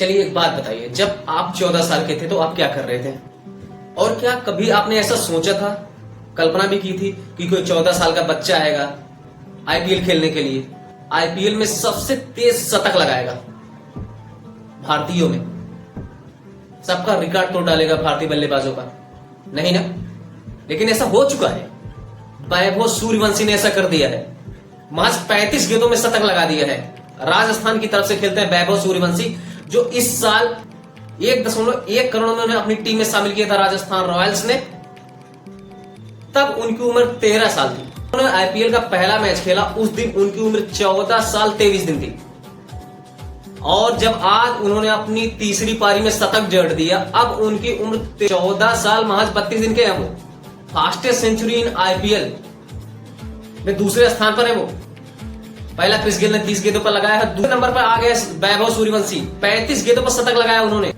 चलिए एक बात बताइए, जब आप 14 साल के थे तो आप क्या कर रहे थे? और क्या कभी आपने ऐसा सोचा था, कल्पना भी की थी कि कोई 14 साल का बच्चा आएगा आईपीएल खेलने के लिए, आईपीएल में सबसे तेज शतक लगाएगा भारतीयों में, सबका रिकॉर्ड तोड़ डालेगा भारतीय बल्लेबाजों का? नहीं ना। लेकिन ऐसा हो चुका है। वैभव सूर्यवंशी ने ऐसा कर दिया है, महज 35 गेंदों में शतक लगा दिया है। राजस्थान की तरफ से खेलते हैं वैभव सूर्यवंशी, जो इस साल 1.1 करोड़ में उन्हें अपनी टीम में शामिल किया था राजस्थान रॉयल्स ने। तब उनकी उम्र 13 साल थी। उन्होंने आईपीएल का पहला मैच खेला, उस दिन उनकी उम्र 14 साल 23 दिन थी। और जब आज उन्होंने अपनी तीसरी पारी में शतक जड़ दिया, अब उनकी उम्र 14 साल महज 32 दिन के हैं। वो फास्टेस्ट सेंचुरी इन आईपीएल में दूसरे स्थान पर है। वो पहला क्रिस गेल ने 30 गेंदों पर लगाया है, दूसरे नंबर पर आ गया वैभव सूर्यवंशी, 35 गेंदों पर शतक लगाया उन्होंने।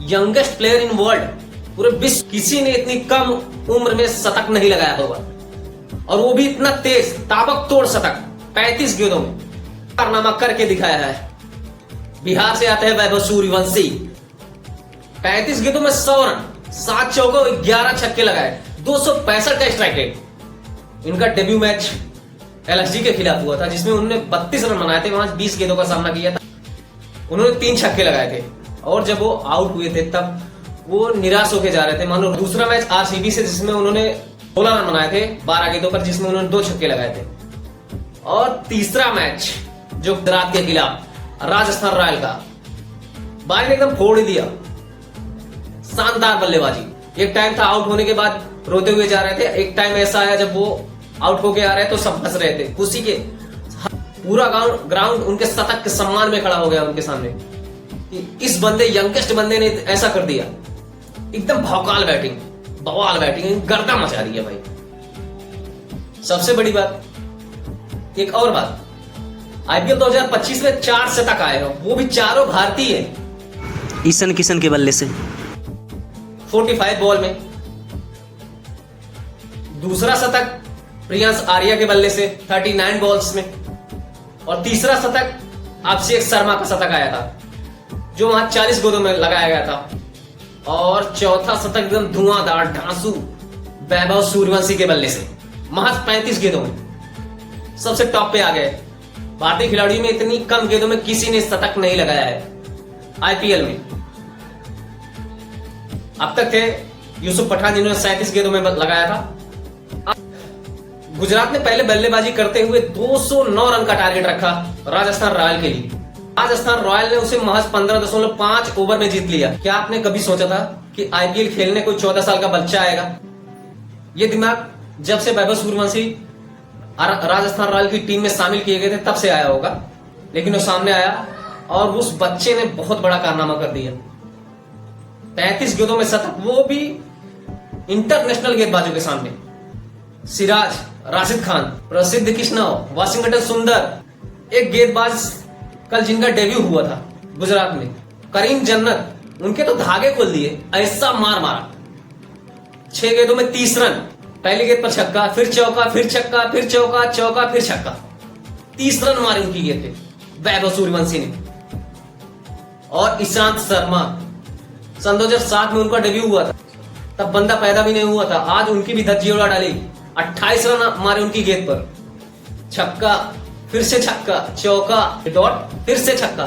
यंगेस्ट प्लेयर इन वर्ल्ड, पूरे विश्व किसी ने इतनी कम उम्र में शतक नहीं लगाया होगा, और वो भी इतना तेज ताबड़तोड़ शतक 35 गेंदों में कारनामा करके दिखाया है। बिहार से आते हैं वैभव सूर्यवंशी, 35 गेंदों में 100 रन, 7 चौके, 11 छक्के लगाए, 265 का स्ट्राइक रेट। इनका डेब्यू मैच एलएसजी के खिलाफ हुआ था, जिसमें उन्होंने 32 रन बनाए थे, वहां 20 गेंदों का सामना किया था। उन्होंने 3 छक्के लगाए थे, और जब वो आउट हुए थे तब वो निराश होकर जा रहे थे। मान लो दूसरा मैच आरसीबी से, जिसमें उन्होंने 16 रन बनाए थे 12 गेंदों पर, जिसमें उन्होंने 2 छक्के लगाए थे। और तीसरा मैच जो गुजरात के खिलाफ राजस्थान रॉयल का, बारी ने एकदम फोड़ दिया, शानदार बल्लेबाजी। एक टाइम था आउट होने के बाद रोते हुए जा रहे थे, एक टाइम ऐसा आया जब वो आउट होके आ रहे तो सब हंस रहे थे, खुशी के पूरा ग्राउंड उनके शतक के सम्मान में खड़ा हो गया उनके सामने। इस बंदे, यंगेस्ट बंदे ने ऐसा कर दिया, एकदम भौकाल बैटिंग, बवाल बैटिंग, गर्दा मचा रही है भाई। सबसे बड़ी बात, एक और बात, आईपीएल 2025 में 4 शतक आए हो, वो भी चारों भारतीय है। ईशान किशन के बल्ले से 45 बॉल में। दूसरा शतक प्रियांश आर्या के बल्ले से 39 बॉल्स में। और तीसरा शतक अभिषेक शर्मा का शतक आया था, जो वहां 40 गेंदों में लगाया गया था। और चौथा शतक एकदम धुआंधार ढांसू वैभव सूर्यवंशी के बल्ले से, महज 35 गेंदों में सबसे टॉप पे आ गए। भारतीय खिलाड़ियों में इतनी कम गेंदों में किसी ने शतक नहीं लगाया है आईपीएल में। अब तक थे यूसुफ पठान, जिन्होंने 37 गेंदों में लगाया था। गुजरात ने पहले बल्लेबाजी करते हुए 209 रन का टारगेट रखा राजस्थान रॉयल के लिए। राजस्थान रॉयल ने उसे महज 15.5 ओवर में जीत लिया। क्या आपने कभी सोचा था कि आईपीएल खेलने कोई 14 साल का बच्चा आएगा? ये दिमाग जब से वैभव सूर्यवंशी राजस्थान रॉयल की टीम में शामिल किए गए थे तब से आया होगा, लेकिन वो सामने आया और उस बच्चे ने बहुत बड़ा कारनामा कर दिया। 35 गेंदों में शतक, वो भी इंटरनेशनल गेंदबाजों के सामने। सिराज, राशिद खान, प्रसिद्ध किशनव, वाशिंगटन सुंदर, एक गेंदबाज कल जिनका डेब्यू हुआ था गुजरात में, करीम जन्नत, उनके तो धागे खोल दिए, ऐसा मार मारा। 6 गेंदों में 30 रन, पहली गेंद पर छक्का, फिर चौका, फिर छक्का, फिर चौका, चौका, फिर छक्का, 30 रन मारे उनकी गेंद पे वैभव सूर्यवंशी ने। और ईशांत शर्मा, सन 2007 में उनका डेब्यू हुआ था, तब बंदा पैदा भी नहीं हुआ था, आज उनकी भी धज्जी उड़ा डाली। 28 रन मारे उनकी गेंद पर, छक्का, फिर से छक्का, चौका, डॉट, फिर से छक्का,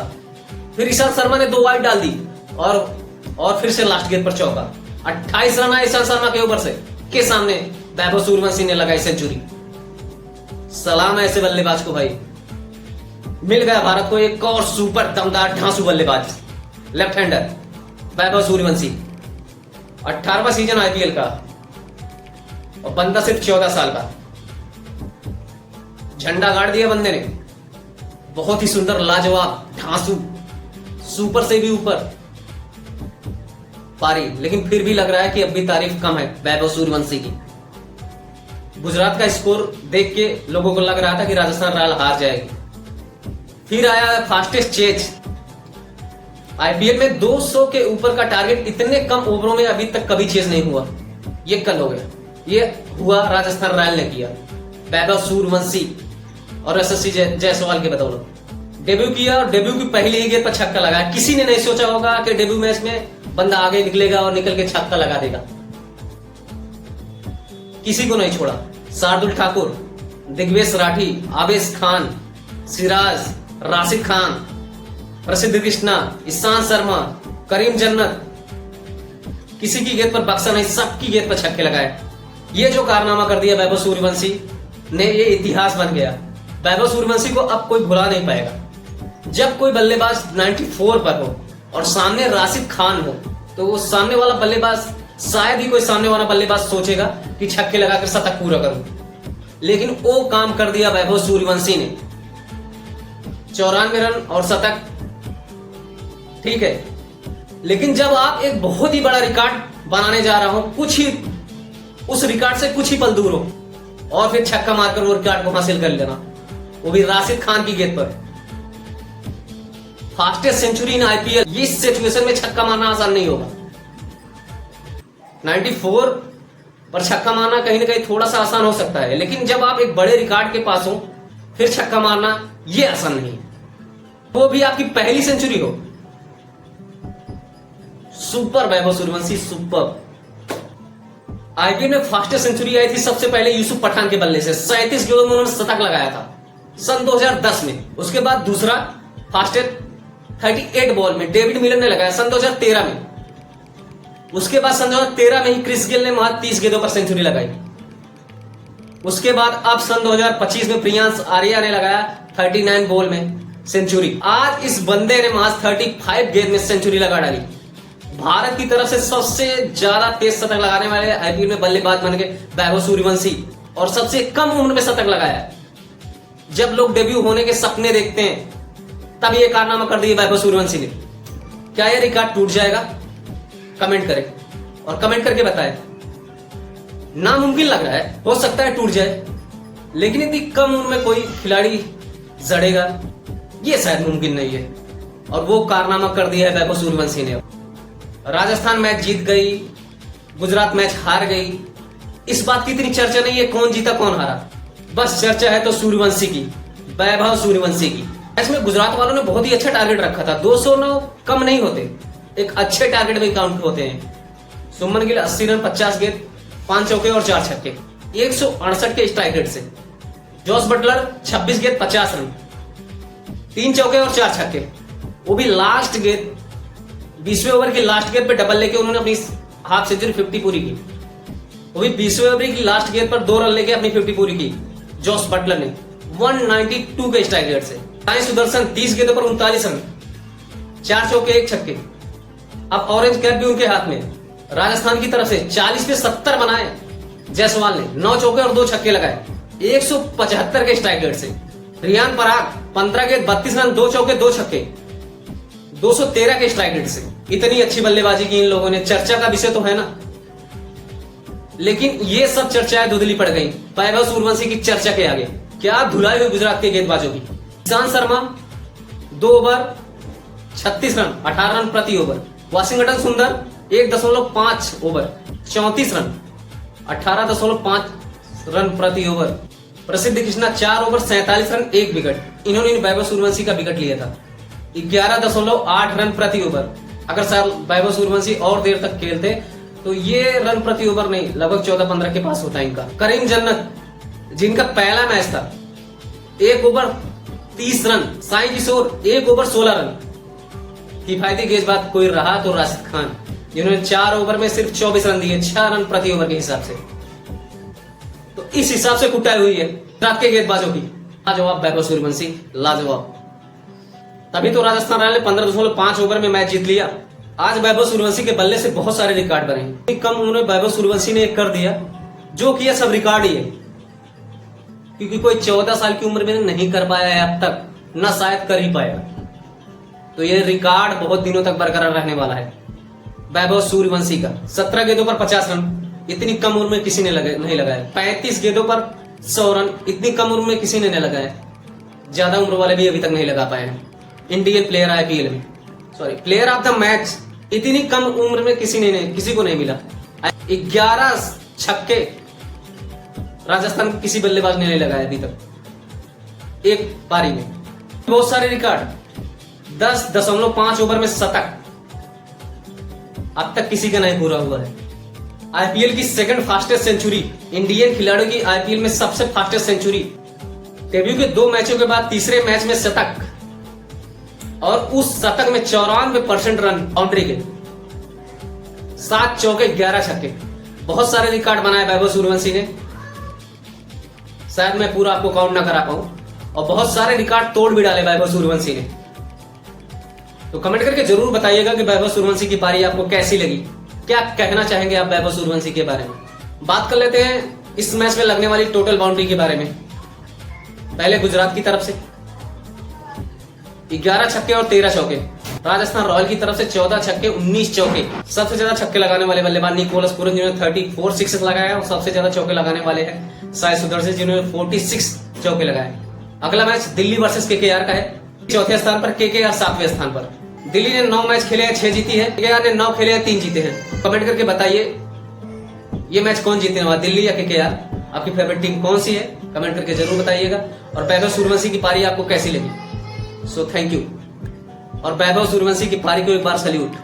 फिर ईशांत शर्मा ने 2 वाइड डाल दी, और फिर से लास्ट गेंद पर चौका। 28 रन आए ईशांत शर्मा के ऊपर से, के सामने वैभव सूर्यवंशी ने लगाई सेंचुरी। सलाम है ऐसे बल्लेबाज को भाई। मिल गया भारत को एक और सुपर दमदार ढांसू बल्लेबाज, left hander Vaibhav Suryavanshi. 18वां season IPL का, और बंदा सिर्फ 14 साल का। झंडा गाड़ दिया बंदे ने, बहुत ही सुंदर, लाजवाब, ढांसू, सुपर से भी ऊपर पारी। लेकिन फिर भी लग रहा है कि अब भी तारीफ कम है वैभव सूर्यवंशी की। गुजरात का स्कोर देख के लोगों को लग रहा था कि राजस्थान रॉयल हार जाएगी। फिर आया फास्टेस्ट चेज। आईपीएल में 200 के ऊपर का टारगेट इतने कम ओवरों में अभी तक कभी चेज नहीं हुआ। ये कल हो गया, ये हुआ राजस्थान रॉयल ने किया, वैभव सूर्यवंशी और यशस्वी जायसवाल के बदौलत। डेब्यू किया और डेब्यू की पहली ही गेंद पर छक्का लगाया। किसी ने नहीं सोचा होगा कि डेब्यू मैच में बंदा आगे निकलेगा और निकल के छक्का लगा देगा। किसी को नहीं छोड़ा। शार्दुल ठाकुर, दिग्वेश राठी, आवेश खान, सिराज, राशिद खान, प्रसिद्ध कृष्णा, ईशांत शर्मा, करीम जन्नत, किसी की गेंद पर बक्सा नहीं, सबकी गेंद पर छक्के लगाए। ये जो कारनामा कर दिया वैभव सूर्यवंशी ने, ये इतिहास बन गया। वैभव सूर्यवंशी को अब कोई भुला नहीं पाएगा। जब कोई बल्लेबाज 94 पर हो और सामने राशिद खान हो, तो वो सामने वाला बल्लेबाज, शायद ही कोई सामने वाला बल्लेबाज सोचेगा कि छक्के लगाकर शतक पूरा करूं। लेकिन वो काम कर दिया वैभव सूर्यवंशी ने। 94 रन और शतक, ठीक है। लेकिन जब आप एक बहुत ही बड़ा रिकॉर्ड बनाने जा रहा हो, कुछ ही उस रिकॉर्ड से कुछ ही पल दूर हो, और फिर छक्का मारकर वो रिकॉर्ड को हासिल कर लेना, वो भी राशिद खान की गेंद पर, फास्टेस्ट सेंचुरी इन आईपीएल। इस सिचुएशन में छक्का मारना आसान नहीं होगा। 94 पर छक्का मारना कहीं ना कहीं थोड़ा सा आसान हो सकता है, लेकिन जब आप एक बड़े रिकॉर्ड के पास हो फिर छक्का मारना ये आसान नहीं है, वो भी आपकी पहली सेंचुरी हो। Super Vaibhav Suryavanshi, super. IPL में फास्टेस्ट सेंचुरी आई थी सबसे पहले यूसुफ पठान के बल्ले से। 37 गेंदों में उन्होंने शतक लगाया था सन 2010 में। उसके बाद दूसरा फास्टेस्ट 38 बॉल में डेविड मिलर ने लगाया सन 2013 में। उसके बाद सन 2013 में ही क्रिस गेल ने महज 30 गेंदों पर सेंचुरी लगाई। उसके बाद अब सन 2025 में प्रियांश आर्या ने लगाया 39 बॉल में सेंचुरी। आज इस बंदे ने महज 35 गेंद में सेंचुरी लगा डाली। भारत की तरफ से सबसे ज्यादा तेज शतक लगाने वाले आईपीएल में बल्लेबाज बन गए वैभव सूर्यवंशी, और सबसे कम उम्र में शतक लगाया। जब लोग डेब्यू होने के सपने देखते हैं, तब ये कारनामा कर दिया वैभव सूर्यवंशी ने। क्या यह रिकॉर्ड टूट जाएगा? कमेंट करें और कमेंट करके बताएं। नामुमकिन लग रहा है, हो सकता है टूट जाए, लेकिन इतनी कम उम्र में कोई खिलाड़ी जड़ेगा, ये शायद मुमकिन नहीं है। और वो कारनामा कर दिया है वैभव सूर्यवंशी ने। राजस्थान मैच जीत गई, गुजरात मैच हार गई, इस बात की इतनी चर्चा नहीं है कौन जीता कौन हारा। बस चर्चा है तो सूर्यवंशी की, वैभव सूर्यवंशी की। इसमें गुजरात वालों ने बहुत ही अच्छा टारगेट रखा था। 209 कम नहीं होते, एक अच्छे टारगेट में काउंट होते हैं। सुमन गिल 80 रन 50 गेंद, 5 चौके और 4 छक्के, 168 के स्ट्राइक रेट से। जॉस बटलर 26 गेंद 50 रन, 3 चौके और 4 छक्के, वो भी लास्ट गेंद, 20वें ओवर की लास्ट गेंद पे डबल लेके उन्होंने अपनी हाफ सेंचुरी 50 पूरी की। वो भी 20वें ओवर की लास्ट गेंद पर 2 रन लेके अपनी 50 पूरी की जॉस बटलर ने 192 के स्ट्राइक रेट से। साई सुदर्शन 30 गेंदों पर 39 रन, 4 चौके 1 छक्के। अब ऑरेंज कैप भी उनके हाथ में। राजस्थान की तरफ से 40 पे 70 बनाए जायसवाल ने, 9 चौके और 2 छक्के लगाए 175 के स्ट्राइक रेट से। रियान पराग 15 गेंद 32 रन, 2 चौके 2 छक्के, 213 के स्ट्राइक रेट से। इतनी अच्छी बल्लेबाजी की इन लोगों ने, चर्चा का विषय तो है ना। लेकिन ये सब चर्चाएं धुंधली पड़ गई वैभव सूर्यवंशी की चर्चा के आगे। क्या धुलाई हुई गुजरात के गेंदबाजों की। Ishant Sharma 2 over 36 run, 18 run प्रति ओवर। वाशिंगटन सुंदर 1.5 ओवर 34 रन, 18.5 रन प्रति ओवर। प्रसिद्ध कृष्णा 4 ओवर 47 रन 1 विकेट। इन्होंने वैभव सूर्यवंशी का विकेट लिया था। 11.8 रन प्रति ओवर। अगर सर वैभव सूर्यवंशी और देर तक खेलते तो ये रन प्रति ओवर नहीं, लगभग 14-15 के पास होता है इनका। करीम जन्नत, जिनका पहला मैच था, 1 ओवर 30 रन। साई किशोर 1 ओवर 16 रन। किफायती गेंदबाज कोई रहा तो राशिद खान, जिन्होंने 4 ओवर में सिर्फ 24 रन दिए, 6 रन प्रति ओवर के हिसाब से। तो इस हिसाब से कुटाई हुई है रात के गेंदबाजों की। लाजवाब वैभव सूर्यवंशी, लाजवाब। तभी तो राजस्थान रॉयल ने 15.5 ओवर में मैच जीत लिया। आज वैभव सूर्यवंशी के बल्ले से बहुत सारे रिकॉर्ड बने। कम उम्र में वैभव सूर्यवंशी ने कर दिया, जो किया सब रिकॉर्ड ही है, क्योंकि कोई 14 साल की उम्र में नहीं कर पाया है अब तक, ना शायद कर ही पाएगा। तो ये रिकॉर्ड बहुत दिनों तक बरकरार रहने वाला है वैभव सूर्यवंशी का। 17 गेंदों पर 50 रन, इतनी कम उम्र में किसी ने नहीं लगाया। 35 गेंदों पर 100 रन, इतनी कम उम्र में किसी ने नहीं लगाया। ज्यादा उम्र वाले भी अभी तक नहीं लगा पाए हैं। इंडियन प्लेयर आईपीएल में, sorry player of the match इतनी कम उम्र में किसी को नहीं मिला। 11 छक्के राजस्थान किसी बल्लेबाज ने नहीं लगाया अभी तक एक पारी में। बहुत सारे रिकॉर्ड, 10.5 ओवर में शतक अब तक किसी का नहीं पूरा हुआ है। आईपीएल की सेकंड फास्टेस्ट सेंचुरी, इंडियन खिलाड़ियों की आईपीएल में सबसे फास्टेस्ट सेंचुरी, डेब्यू के 2 मैचों के बाद तीसरे मैच में शतक, और उस शतक में 94% रन बाउंड्री के, 7 चौके 11 छक्के। बहुत सारे रिकॉर्ड बनाए वैभव सूर्यवंशी ने, शायद मैं पूरा आपको काउंट ना करा पाऊं, और बहुत सारे रिकॉर्ड तोड़ भी डाले वैभव सूर्यवंशी ने। तो कमेंट करके जरूर बताइएगा कि वैभव सूर्यवंशी की पारी आपको कैसी लगी, क्या कहना चाहेंगे आप वैभव सूर्यवंशी के बारे में। बात कर लेते हैं इस मैच में लगने वाली टोटल बाउंड्री के बारे में। पहले गुजरात की तरफ से 11 छक्के और 13 चौके, राजस्थान रॉयल की तरफ से 14 छक्के 19 चौके। सबसे ज्यादा छक्के लगाने वाले बल्लेबाज निकोलस पूरन जिन्होंने 34 सिक्सेस लगाए, और सबसे ज्यादा चौके लगाने वाले हैं साई सुदर्शन जिन्होंने 46 चौके लगाए। अगला मैच दिल्ली वर्सेस केकेआर का है। चौथे स्थान पर केकेआर, 7वें स्थान पर। दिल्ली ने 9 मैच खेले हैं, 6 जीती है। केकेआर ने 9 खेले हैं, 3 जीते हैं। कमेंट करके बताइए ये मैच कौन जीतने वाला, दिल्ली या केकेआर? आपकी फेवरेट टीम कौन सी है, कमेंट करके जरूर बताइएगा। और वैभव सूर्यवंशी की पारी आपको कैसी लगी? सो थैंक यू, और वैभव सूर्यवंशी की पारी को एक बार सैल्यूट।